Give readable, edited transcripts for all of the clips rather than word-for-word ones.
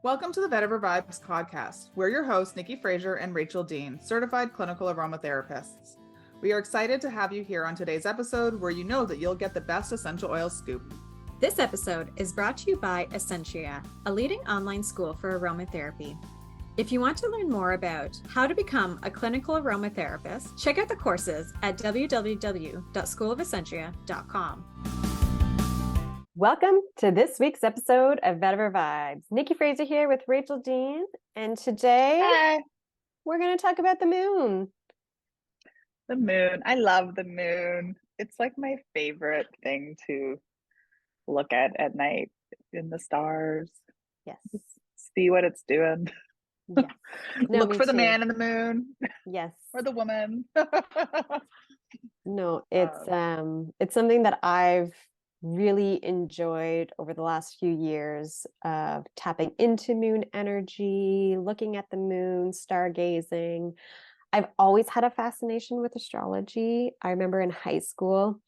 Welcome to the Vetiver Vibes podcast. We're your hosts, Nikki Fraser and Rachael Dean, certified clinical aromatherapists. We are excited to have you here on today's episode where you know that you'll get the best essential oil scoop. This episode is brought to you by Essentria, a leading online school for aromatherapy. If you want to learn more about how to become a clinical aromatherapist, check out the courses at www.schoolofessentria.com. Welcome to this week's episode of Vetiver Vibes. Nikki Fraser here with Rachael Dean, and today we're going to talk about the moon. The moon. I love the moon. It's like my favorite thing to look at night in the stars. Yes. See what it's doing. Yes. No, Look for the too. man in the moon. Yes. Or the woman. No, it's something that I've really enjoyed over the last few years of tapping into moon energy, looking at the moon, stargazing. I've always had a fascination with astrology. I remember in high school,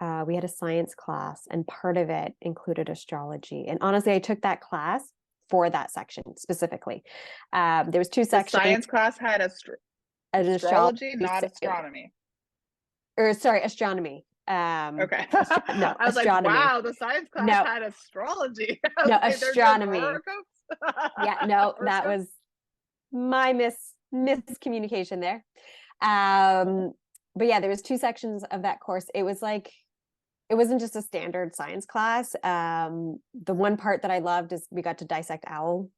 we had a science class and part of it included astrology. And honestly, I took that class for that section specifically. There was two sections. The science class had astrology, not astronomy. Astronomy. Okay. No, I was astronomy. like, wow, the science class had astrology. No, astronomy. Yeah, no, that was my miscommunication there. But yeah, there was two sections of that course. It was like, it wasn't just a standard science class. The one part that I loved is we got to dissect owl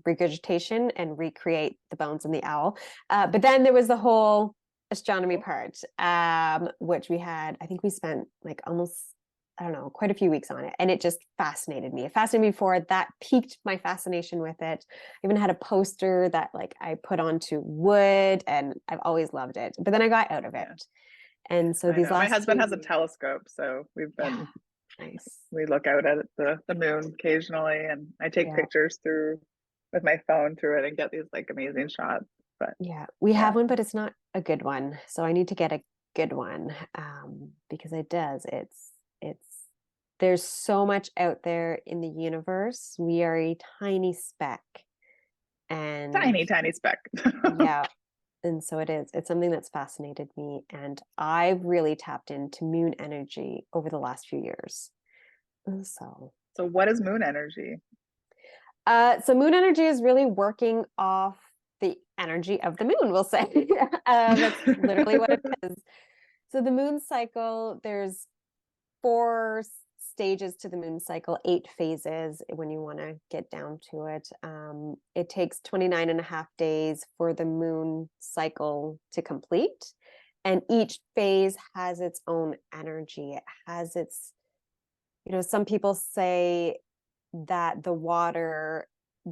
regurgitation and recreate the bones in the owl. But then there was the whole astronomy part, which we had, I think we spent like almost, I don't know, quite a few weeks on it. And it just fascinated me. It fascinated me before that piqued my fascination with it. I even had a poster that like I put onto wood and I've always loved it. But then I got out of it. And so my husband has a telescope, so we've been nice. We look out at the moon occasionally, and I take pictures with my phone through it and get these like amazing shots. But we have one, but it's not a good one. So I need to get a good one because there's so much out there in the universe. We are a tiny speck, and tiny speck. Yeah. And so it's something that's fascinated me, and I've really tapped into moon energy over the last few years. So what is moon energy? So moon energy is really working off the energy of the moon, we'll say. That's literally what it is. So the moon cycle, there's 4 stages to the moon cycle, 8 phases when you want to get down to it. It takes 29 and a half days for the moon cycle to complete. And each phase has its own energy. It has its, some people say that the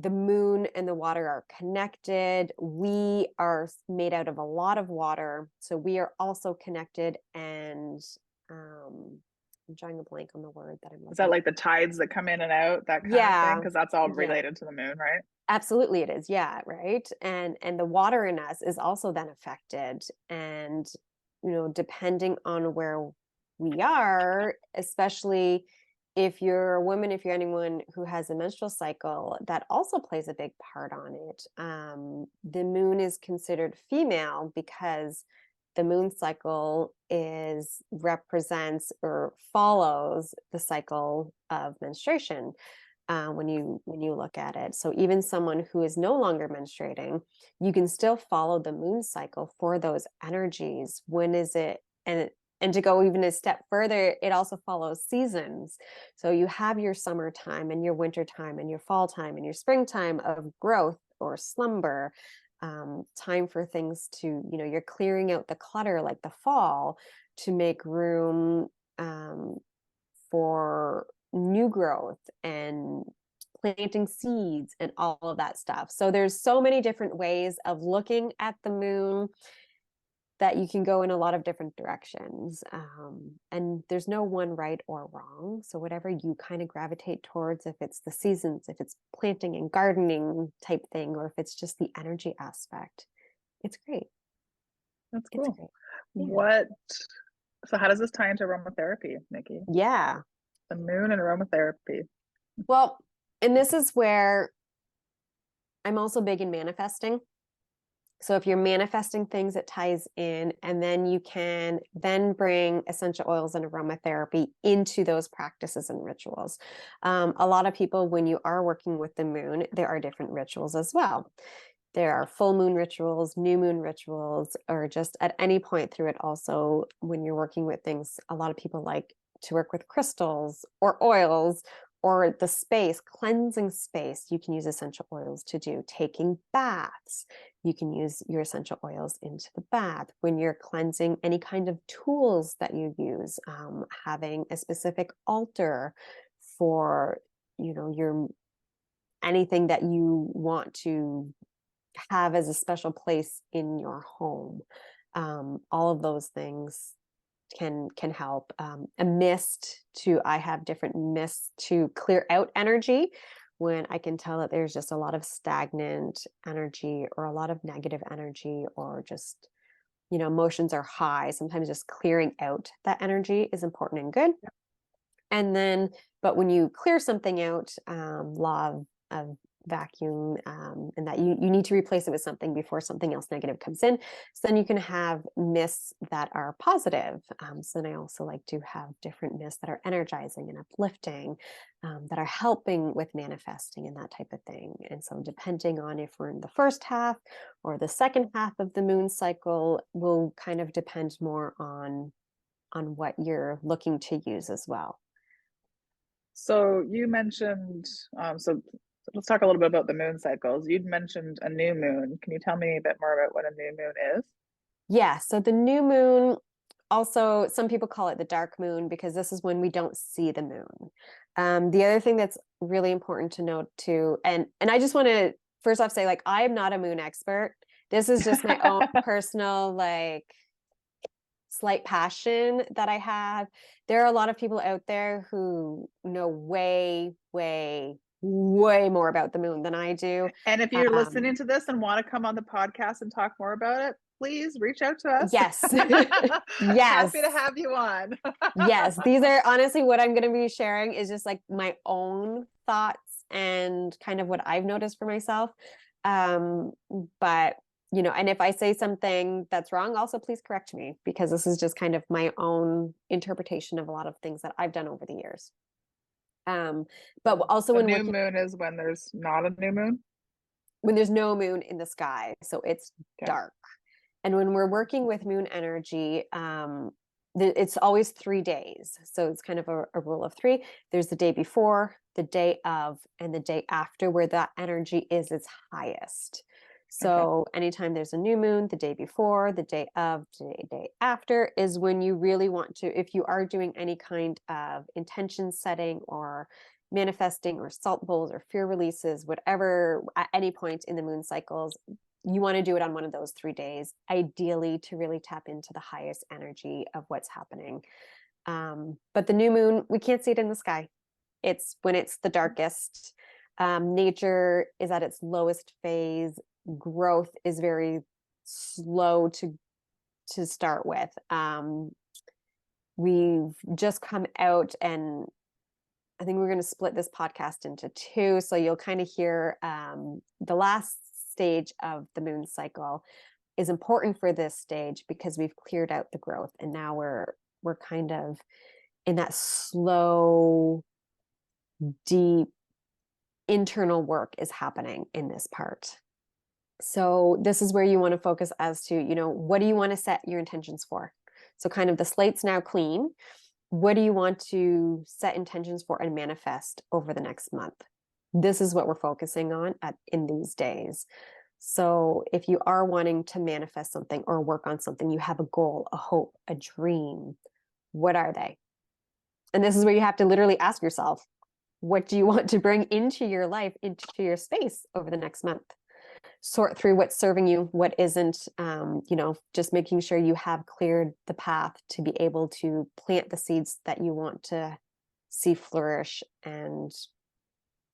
moon and the water are connected. We are made out of a lot of water. So we are also connected, and I'm drawing a blank on the word that I'm looking. Is that like the tides that come in and out, that kind of thing? Because that's all related to the moon, right? Absolutely it is. Yeah. Right. And the water in us is also then affected. And, depending on where we are, especially if you're a woman, if you're anyone who has a menstrual cycle, that also plays a big part on it. The moon is considered female because the moon cycle represents or follows the cycle of menstruation when you look at it. So even someone who is no longer menstruating, you can still follow the moon cycle for those energies. When is it? And to go even a step further, it also follows seasons. So you have your summertime and your wintertime and your fall time and your springtime of growth or slumber. Time for things to, you're clearing out the clutter like the fall to make room for new growth and planting seeds and all of that stuff. So there's so many different ways of looking at the moon that you can go in a lot of different directions. And there's no one right or wrong. So whatever you kind of gravitate towards, if it's the seasons, if it's planting and gardening type thing, or if it's just the energy aspect, it's great. That's cool. Yeah. So how does this tie into aromatherapy, Nikki? Yeah. The moon and aromatherapy. Well, and this is where I'm also big in manifesting. So if you're manifesting things, it ties in, and then you can then bring essential oils and aromatherapy into those practices and rituals. A lot of people, when you are working with the moon, there are different rituals as well. There are full moon rituals, new moon rituals, or just at any point through it. Also, when you're working with things, a lot of people like to work with crystals or oils or the space, cleansing space. You can use essential oils to do taking baths. You can use your essential oils into the bath when you're cleansing any kind of tools that you use, having a specific altar for, your anything that you want to have as a special place in your home. All of those things can help. I have different mists to clear out energy when I can tell that there's just a lot of stagnant energy or a lot of negative energy, or just, emotions are high. Sometimes just clearing out that energy is important and good. And then, but when you clear something out, law of vacuum, and that you need to replace it with something before something else negative comes in. So then you can have mists that are positive. So then I also like to have different mists that are energizing and uplifting, that are helping with manifesting and that type of thing. And so depending on if we're in the first half or the second half of the moon cycle will kind of depend more on what you're looking to use as well. So you mentioned, so let's talk a little bit about the moon cycles. You'd mentioned a new moon. Can you tell me a bit more about what a new moon is? Yeah, so the new moon, also some people call it the dark moon, because this is when we don't see the moon. The other thing that's really important to note too, and I just want to first off say, like, I am not a moon expert. This is just my own personal, like, slight passion that I have. There are a lot of people out there who know way, way, way more about the moon than I do. And if you're listening to this and want to come on the podcast and talk more about it, please reach out to us. Yes. Yes. Happy to have you on. Yes. These are honestly what I'm going to be sharing is just like my own thoughts and kind of what I've noticed for myself. But and if I say something that's wrong, also please correct me, because this is just kind of my own interpretation of a lot of things that I've done over the years. But also when new moon is when there's not a new moon? When there's no moon in the sky, so it's dark. And when we're working with moon energy, it's always 3 days. So it's kind of a rule of 3. There's the day before, the day of, and the day after, where that energy is its highest. So anytime there's a new moon, the day before, the day of, the day after is when you really want to, if you are doing any kind of intention setting or manifesting or salt bowls or fear releases, whatever, at any point in the moon cycles, you want to do it on one of those 3 days, ideally to really tap into the highest energy of what's happening. But the new moon, we can't see it in the sky. It's when it's the darkest. Nature is at its lowest phase. Growth is very slow to start with. We've just come out, and I think we're going to split this podcast into 2. So you'll kind of hear the last stage of the moon cycle is important for this stage because we've cleared out the growth, and now we're kind of in that slow, deep internal work is happening in this part. So this is where you want to focus as to, what do you want to set your intentions for? So kind of the slate's now clean. What do you want to set intentions for and manifest over the next month? This is what we're focusing on in these days. So if you are wanting to manifest something or work on something, you have a goal, a hope, a dream. What are they? And this is where you have to literally ask yourself, what do you want to bring into your life, into your space over the next month? Sort through what's serving you, what isn't, just making sure you have cleared the path to be able to plant the seeds that you want to see flourish and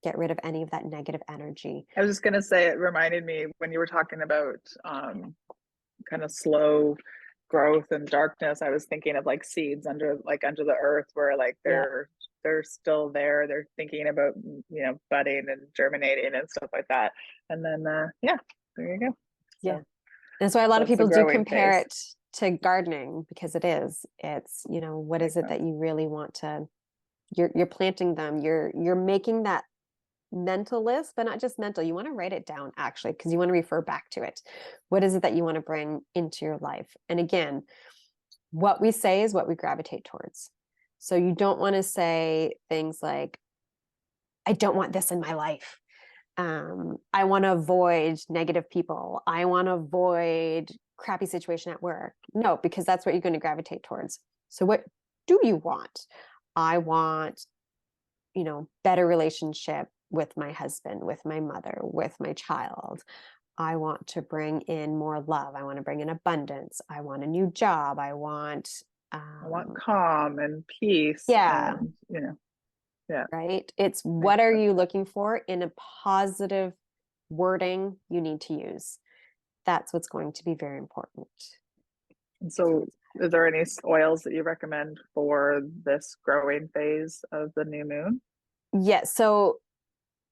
get rid of any of that negative energy. I was just going to say, it reminded me when you were talking about kind of slow growth and darkness, I was thinking of like seeds under the earth, where like they're they're still there. They're thinking about, budding and germinating and stuff like that. And then, yeah, there you go. Yeah. So That's why a lot of that's the people do growing compare phase. it to gardening, because it's, what is Makes it that sense. you really want to, you're planting them, you're making that mental list, but not just mental. You want to write it down actually, because you want to refer back to it. What is it that you want to bring into your life? And again, what we say is what we gravitate towards. So you don't want to say things like, I don't want this in my life. I want to avoid negative people. I want to avoid crappy situation at work. No, because that's what you're going to gravitate towards. So what do you want? I want, better relationship with my husband, with my mother, with my child. I want to bring in more love. I want to bring in abundance. I want a new job. I want calm and peace. yeah. And, yeah. Right. It's what are you looking for in a positive wording you need to use. That's what's going to be very important. And so is there any oils that you recommend for this growing phase of the new moon? Yes. So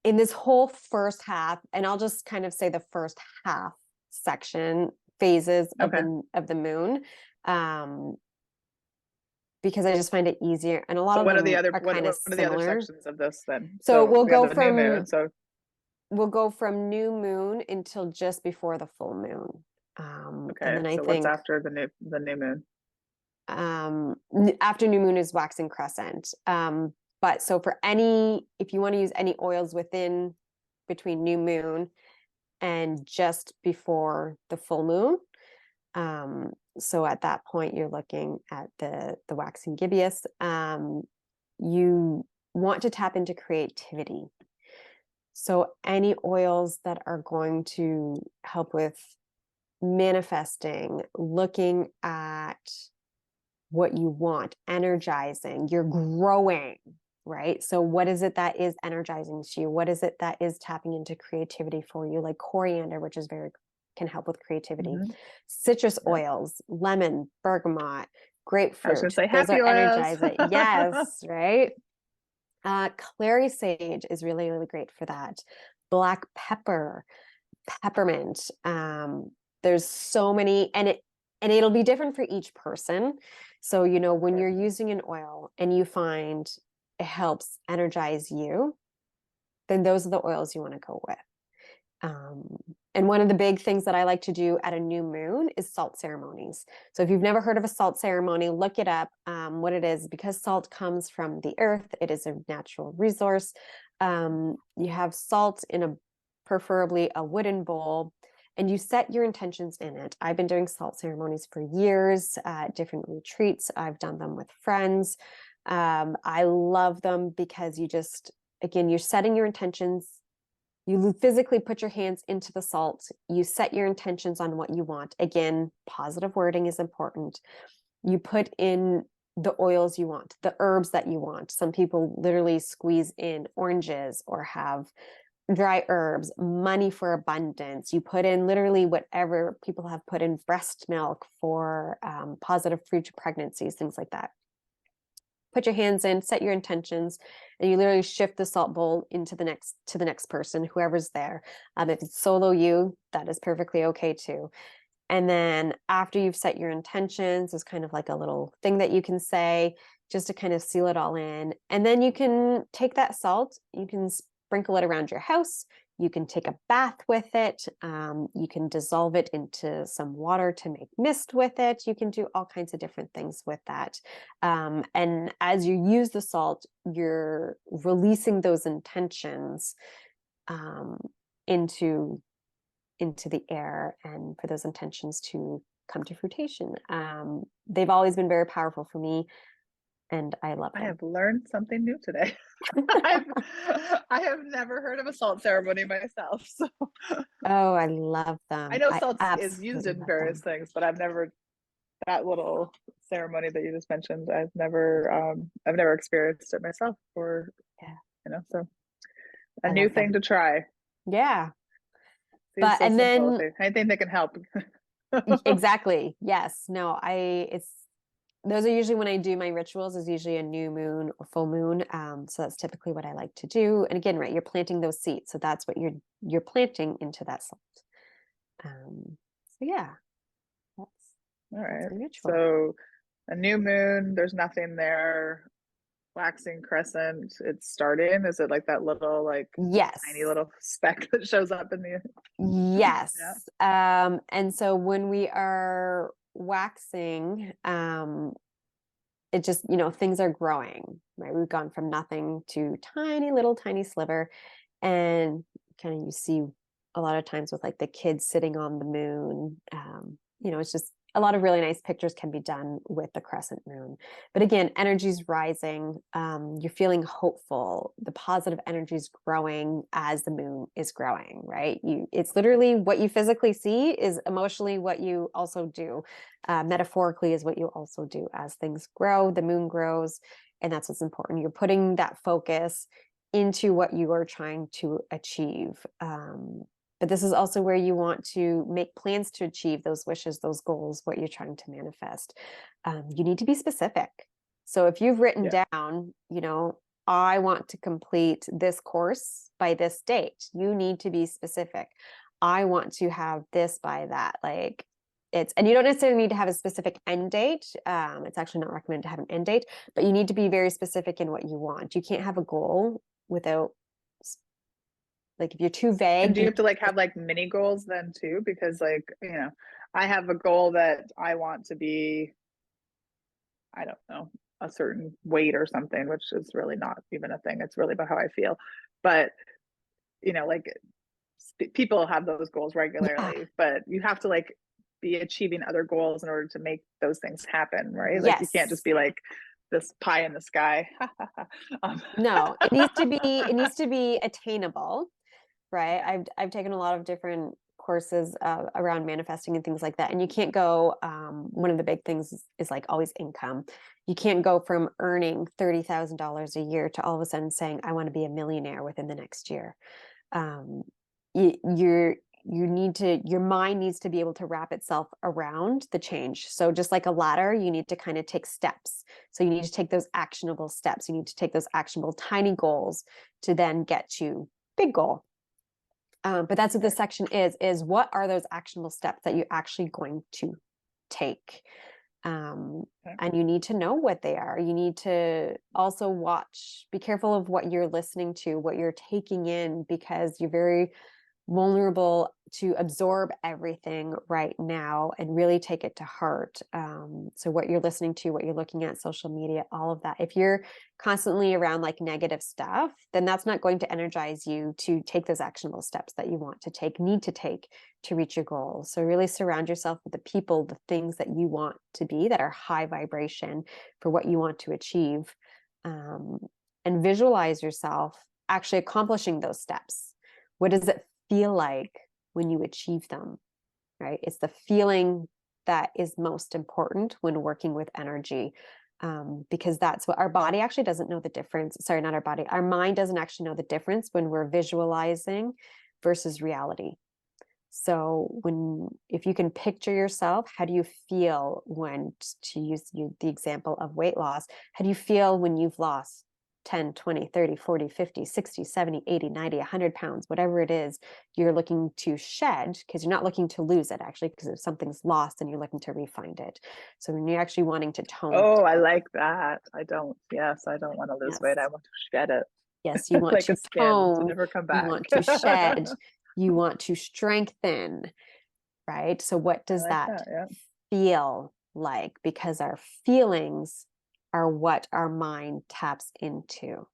in this whole first half, and I'll just kind of say the first half section phases of the moon, because I just find it easier, and a lot of what are them the other are kind of what are the other similar. sections of this then? So We have the new moon. So we'll go from new moon until just before the full moon. okay. And then I So think what's after the new moon? After new moon is waxing crescent. But so if you want to use any oils between new moon and just before the full moon, so at that point you're looking at the waxing gibbous. You want to tap into creativity. So any oils that are going to help with manifesting, looking at what you want, energizing, you're growing, right? So what is it that is energizing to you? What is it that is tapping into creativity for you? Like coriander, which is can help with creativity. Citrus oils, lemon, bergamot, grapefruit. I was going to say those happy are oils. energizing. Yes, right? Clary sage is really, really great for that. Black pepper, peppermint. There's so many, and it'll be different for each person. So, when you're using an oil and you find it helps energize you, then those are the oils you want to go with. And one of the big things that I like to do at a new moon is salt ceremonies. So if you've never heard of a salt ceremony, look it up. What it is, because salt comes from the earth, it is a natural resource. You have salt in preferably a wooden bowl, and you set your intentions in it. I've been doing salt ceremonies for years, different retreats. I've done them with friends. I love them because you're setting your intentions. You physically put your hands into the salt. You set your intentions on what you want. Again, positive wording is important. You put in the oils you want, the herbs that you want. Some people literally squeeze in oranges or have dry herbs, money for abundance. You put in literally whatever people have put in, breast milk for positive future pregnancies, things like that. Put your hands in, set your intentions, and you literally shift the salt bowl into the next person, whoever's there. If it's solo you, that is perfectly okay too. And then after you've set your intentions, there's kind of like a little thing that you can say just to kind of seal it all in. And then you can take that salt, you can sprinkle it around your house. You can take a bath with it. You can dissolve it into some water to make mist with it. You can do all kinds of different things with that. And as you use the salt, you're releasing those intentions into the air, and for those intentions to come to fruition. They've always been very powerful for me, and I love them. I have learned something new today. I have never heard of a salt ceremony myself. So oh, I love them. I know salt is used in various things, but I've never, that little ceremony that you just mentioned, I've never experienced it myself, or so a new thing to try. Yeah. Seems but so and simple. then Anything that can help. exactly. Yes. No, those are usually when I do my rituals, is usually a new moon or full moon. So that's typically what I like to do. And again, right, you're planting those seeds. So that's what you're planting into that salt. So yeah, that's All right. the ritual. So a new moon, there's nothing there. Waxing crescent, it's starting. Is it like that little like Yes. tiny little speck that shows up in the Yes. Yeah. And so when we are waxing, it just, things are growing, right? We've gone from nothing to tiny sliver. And kind of you see a lot of times with like the kids sitting on the moon, it's just a lot of really nice pictures can be done with the crescent moon. But again, energy's rising. You're feeling hopeful. The positive energy is growing as the moon is growing, right? It's literally what you physically see is emotionally what you also do. Metaphorically is what you also do as things grow. The moon grows, and that's what's important. You're putting that focus into what you are trying to achieve. But this is also where you want to make plans to achieve those wishes, those goals, what you're trying to manifest. You need to be specific. So if you've written down, I want to complete this course by this date, you need to be specific. I want to have this by that. And you don't necessarily need to have a specific end date. It's actually not recommended to have an end date, but you need to be very specific in what you want. You can't have a goal without, if you're too vague. And do you have to have mini goals then too? Because I have a goal that I want to be, I don't know, a certain weight or something, which is really not even a thing. It's really about how I feel. But people have those goals regularly, but you have to be achieving other goals in order to make those things happen, right? Yes. You can't just be this pie in the sky. No, it needs to be attainable, right? I've taken a lot of different courses around manifesting and things like that, and you can't go. One of the big things is always income. You can't go from earning $30,000 a year to all of a sudden saying I want to be a millionaire within the next year. Your mind needs to be able to wrap itself around the change. So just like a ladder, you need to kind of take steps. So you need to take those actionable steps. You need to take those actionable tiny goals to then get to big goal. But that's what this section is what are those actionable steps that you're actually going to take? And you need to know what they are. You need to also be careful of what you're listening to, what you're taking in, because you're very vulnerable to absorb everything right now and really take it to heart. So what you're listening to, what you're looking at, social media, all of that. If you're constantly around negative stuff, then that's not going to energize you to take those actionable steps that you need to take to reach your goals. So really surround yourself with the people, the things that you want to be that are high vibration for what you want to achieve. And visualize yourself actually accomplishing those steps. What does it feel like when you achieve them, right? It's the feeling that is most important when working with energy, because that's what our body actually doesn't know the difference. Sorry, not our body. Our mind doesn't actually know the difference when we're visualizing versus reality. So if you can picture yourself, how do you feel to use the example of weight loss, how do you feel when you've lost 10, 20, 30, 40, 50, 60, 70, 80, 90, 100 pounds, whatever it is you're looking to shed, because you're not looking to lose it actually, because if something's lost, then you're looking to refind it. So when you're actually wanting to tone. Oh, I like that. I don't want to lose weight. I want to shed it. Yes, you want to tone, to never come back. You want to shed, you want to strengthen, right? So what does that feel like? Because our feelings are what our mind taps into.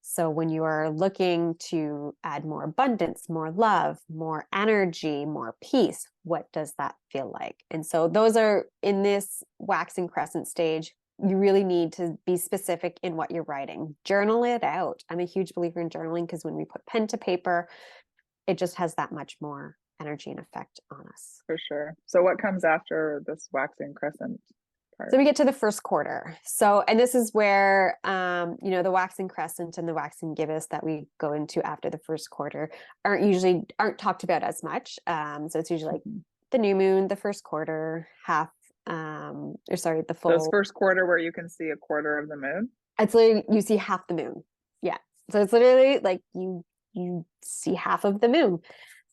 So when you are looking to add more abundance, more love, more energy, more peace, what does that feel like? And so those are in this waxing crescent stage. You really need to be specific in what you're writing. Journal it out. I'm a huge believer in journaling, because when we put pen to paper, it just has that much more energy and effect on us. For sure. So what comes after this waxing crescent part? So we get to the first quarter. And this is where, the waxing crescent and the waxing gibbous that we go into after the first quarter aren't talked about as much. So it's usually the new moon, the first quarter, half or sorry, the So it's full, first quarter where you can see a quarter of the moon. it's literally, you see half the moon. Yeah. So it's literally like you see half of the moon.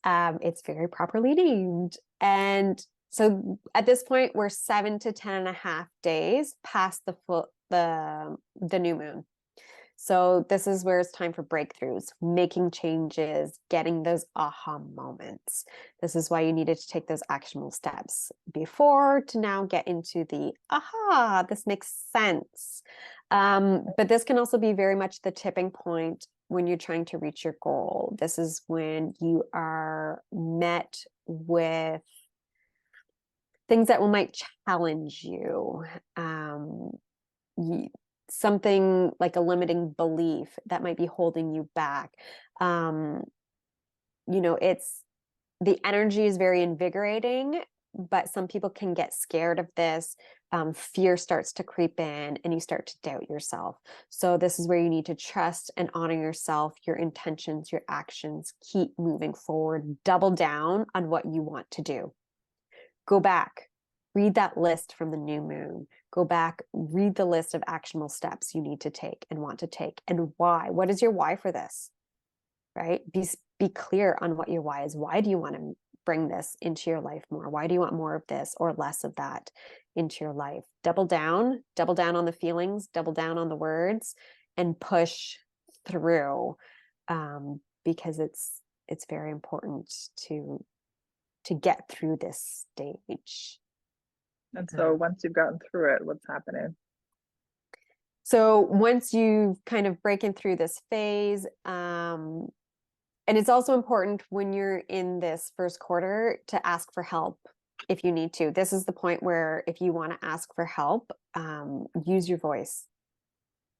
It's very properly named. And so at this point, we're 7 to 10.5 days past the new moon. So this is where it's time for breakthroughs, making changes, getting those aha moments. This is why you needed to take those actionable steps before to now get into the aha, this makes sense. But this can also be very much the tipping point when you're trying to reach your goal. This is when you are met with things that might challenge you. Something like a limiting belief that might be holding you back. It's the energy is very invigorating, but some people can get scared of this. Fear starts to creep in and you start to doubt yourself. So this is where you need to trust and honor yourself, your intentions, your actions, keep moving forward, double down on what you want to do. Go back, read that list from the new moon. Go back, read the list of actionable steps you need to take and want to take, and why. What is your why for this? Right? Be clear on what your why is. Why do you want to bring this into your life more? Why do you want more of this or less of that into your life? Double down on the feelings, double down on the words, and push through, because it's very important to get through this stage. And so once you've gotten through it, what's happening? So once you've kind of breaking through this phase, and it's also important when you're in this first quarter to ask for help if you need to. This is the point where if you want to ask for help, use your voice.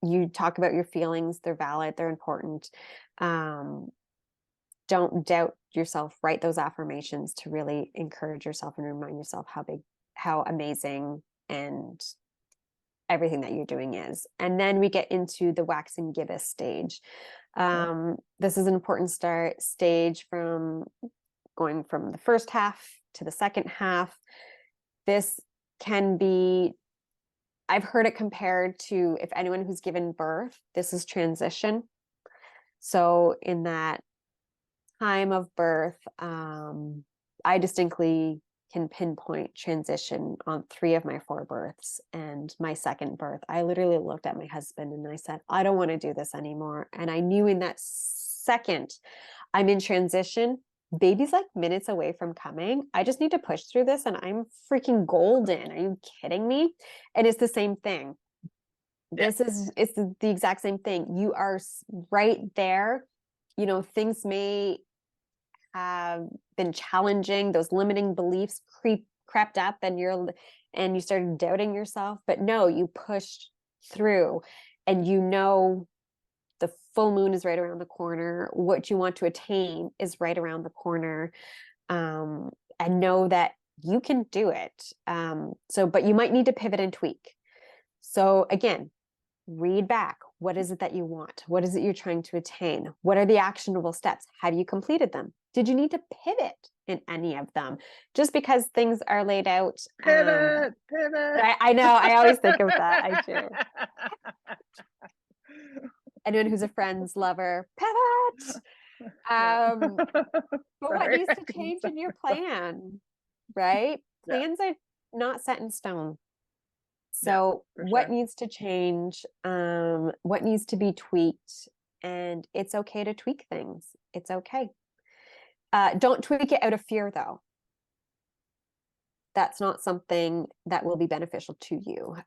You talk about your feelings, they're valid, they're important. Don't doubt yourself, write those affirmations to really encourage yourself and remind yourself how amazing and everything that you're doing is. And then we get into the waxing gibbous stage. This is an important stage from going from the first half to the second half. This can be, I've heard it compared to if anyone who's given birth, this is transition. So in that time of birth, I distinctly can pinpoint transition on 3 of my 4 births. And my second birth, I literally looked at my husband and I said, I don't want to do this anymore. And I knew in that second I'm in transition, baby's like minutes away from coming. I just need to push through this and I'm freaking golden. Are you kidding me? And it's the same thing. It's the exact same thing. You are right there. Things may have been challenging, those limiting beliefs crept up and you started doubting yourself, but no, you pushed through, and the full moon is right around the corner. What you want to attain is right around the corner, and know that you can do it. But you might need to pivot and tweak. So again, read back. What is it that you want? What is it you're trying to attain? What are the actionable steps? Have you completed them? Did you need to pivot in any of them? Just because things are laid out. Pivot. I know. I always think of that. I do. Anyone who's a friend's lover, pivot. But what needs to change in your plan, right? Plans are not set in stone. So what needs to change? What needs to be tweaked? And it's okay to tweak things. It's okay. Don't tweak it out of fear, though. That's not something that will be beneficial to you.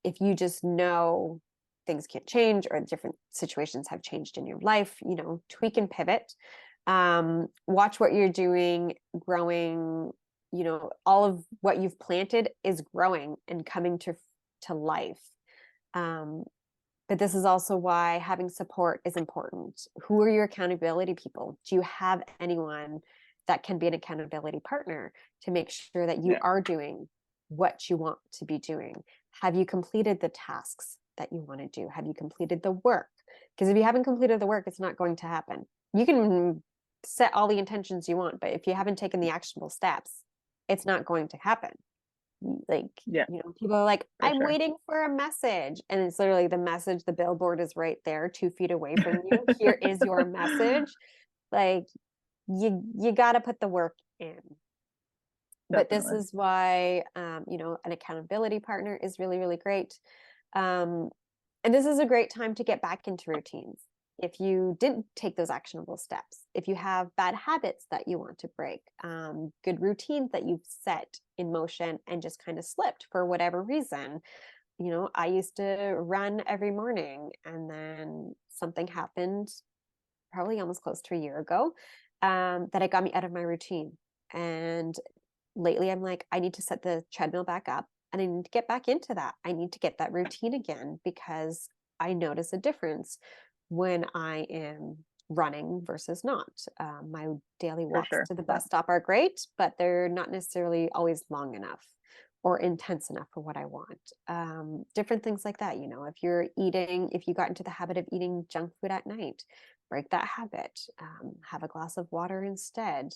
If you just know things can't change or different situations have changed in your life, tweak and pivot. Watch what you're doing, growing. All of what you've planted is growing and coming to life. But this is also why having support is important. Who are your accountability people? Do you have anyone that can be an accountability partner to make sure that you are doing what you want to be doing? Have you completed the tasks that you want to do? Have you completed the work? Because if you haven't completed the work, it's not going to happen. You can set all the intentions you want, but if you haven't taken the actionable steps, it's not going to happen. Like, Yeah, people are like, for I'm sure. waiting for a message. And it's literally the message, the billboard is right there, 2 feet away from you. Here is your message. Like, you got to put the work in. But this Definitely. is why, an accountability partner is really, really great. And this is a great time to get back into routines. If you didn't take those actionable steps, if you have bad habits that you want to break, good routines that you've set in motion and just kind of slipped for whatever reason. I used to run every morning, and then something happened probably almost close to a year ago, that it got me out of my routine. And lately I'm like, I need to set the treadmill back up, and I need to get back into that. I need to get that routine again, because I notice a difference when I am running versus not. My daily For walks sure. to the bus stop are great, but they're not necessarily always long enough or intense enough for what I want. Different things like that. If you got into the habit of eating junk food at night, break that habit. Have a glass of water instead.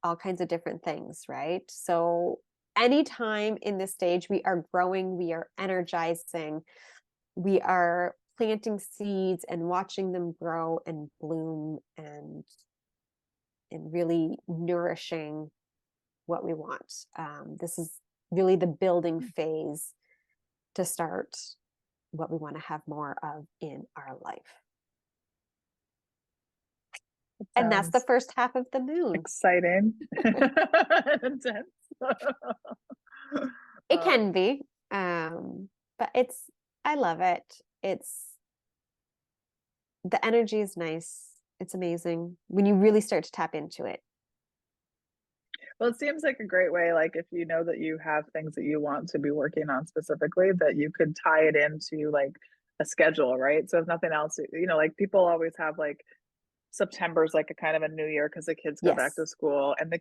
All kinds of different things, right? So anytime in this stage, we are growing, we are energizing, we are planting seeds and watching them grow and bloom, and really nourishing what we want. This is really the building phase to start what we want to have more of in our life. And that's the first half of the moon. Exciting. Intense. It can be, but I love it. The energy is nice. It's amazing when you really start to tap into it. Well, it seems like a great way, like if you know that you have things that you want to be working on specifically, that you could tie it into like a schedule, right? So if nothing else, like people always have like September's like a kind of a new year because the kids go back to Yes. school, and the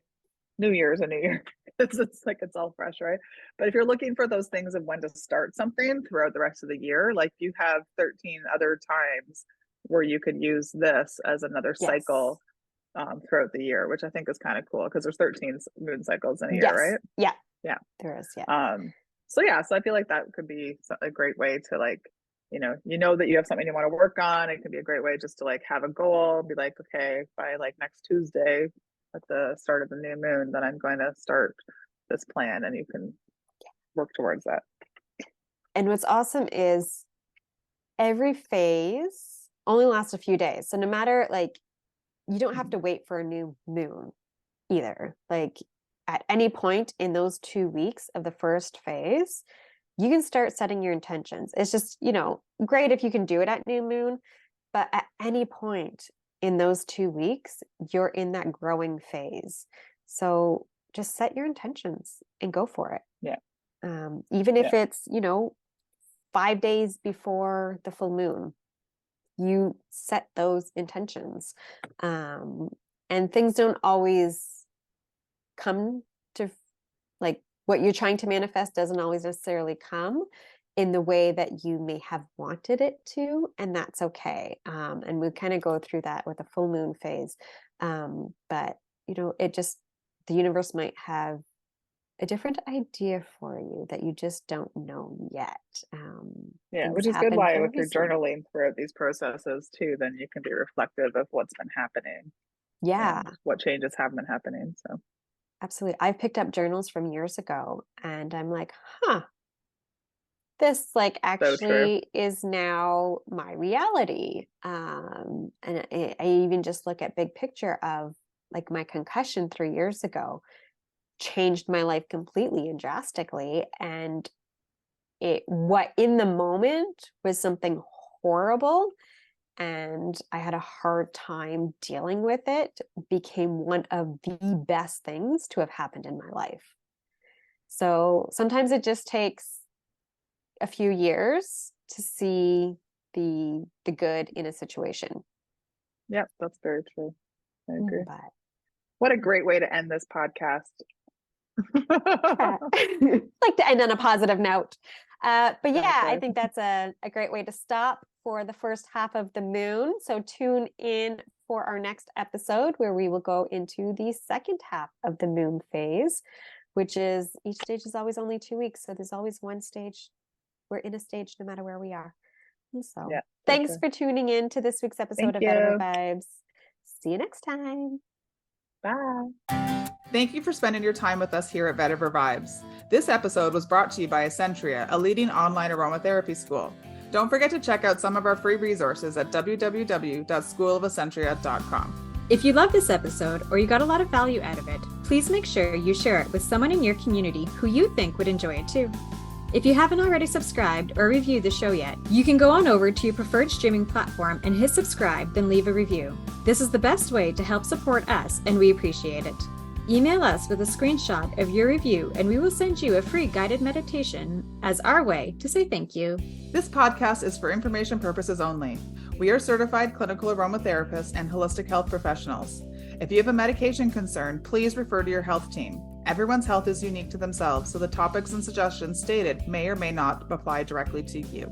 New Year's a new year. It's like it's all fresh, right? But if you're looking for those things of when to start something throughout the rest of the year, like you have 13 other times where you could use this as another Yes. cycle throughout the year, which I think is kind of cool because there's 13 moon cycles in a year, Yes. right? Yeah. Yeah. There is. Yeah. So I feel like that could be a great way to like, that you have something you want to work on. It could be a great way just to like have a goal, be like, okay, by like next Tuesday at the start of the new moon, then I'm going to start this plan, and you can work towards that. And what's awesome is every phase only lasts a few days. So no matter, like, you don't have to wait for a new moon either. Like, at any point in those 2 weeks of the first phase, you can start setting your intentions. It's just, great if you can do it at new moon, but at any point in those 2 weeks, you're in that growing phase. So just set your intentions and go for it. Yeah. Even if it's, 5 days before the full moon, you set those intentions. And things don't always come to, like, what you're trying to manifest doesn't always necessarily come in the way that you may have wanted it to, and that's okay. And we kind of go through that with a full moon phase. But the universe might have a different idea for you that you just don't know yet. Yeah, which is good why if you're journaling throughout these processes too, then you can be reflective of what's been happening. Yeah. What changes have been happening. So absolutely. I've picked up journals from years ago, and I'm like, this like actually is now my reality. And I even just look at big picture of like my concussion 3 years ago changed my life completely and drastically. And what in the moment was something horrible, and I had a hard time dealing with it, became one of the best things to have happened in my life. So sometimes it just takes a few years to see the good in a situation. Yep, that's very true. I agree. But what a great way to end this podcast. like to end on a positive note. But yeah, Exactly. I think that's a great way to stop for the first half of the moon. So tune in for our next episode where we will go into the second half of the moon phase, which is each stage is always only 2 weeks. So there's always one stage. We're in a stage no matter where we are. And so Yeah, thanks sure. for tuning in to this week's episode of Thank Vetiver you. Vibes. See you next time. Bye. Thank you for spending your time with us here at Vetiver Vibes. This episode was brought to you by Essentria, a leading online aromatherapy school. Don't forget to check out some of our free resources at www.schoolofessentria.com. If you love this episode or you got a lot of value out of it, please make sure you share it with someone in your community who you think would enjoy it too. If you haven't already subscribed or reviewed the show yet, you can go on over to your preferred streaming platform and hit subscribe, then leave a review. This is the best way to help support us, and we appreciate it. Email us with a screenshot of your review, and we will send you a free guided meditation as our way to say thank you. This podcast is for information purposes only. We are certified clinical aromatherapists and holistic health professionals. If you have a medication concern, please refer to your health team. Everyone's health is unique to themselves, so the topics and suggestions stated may or may not apply directly to you.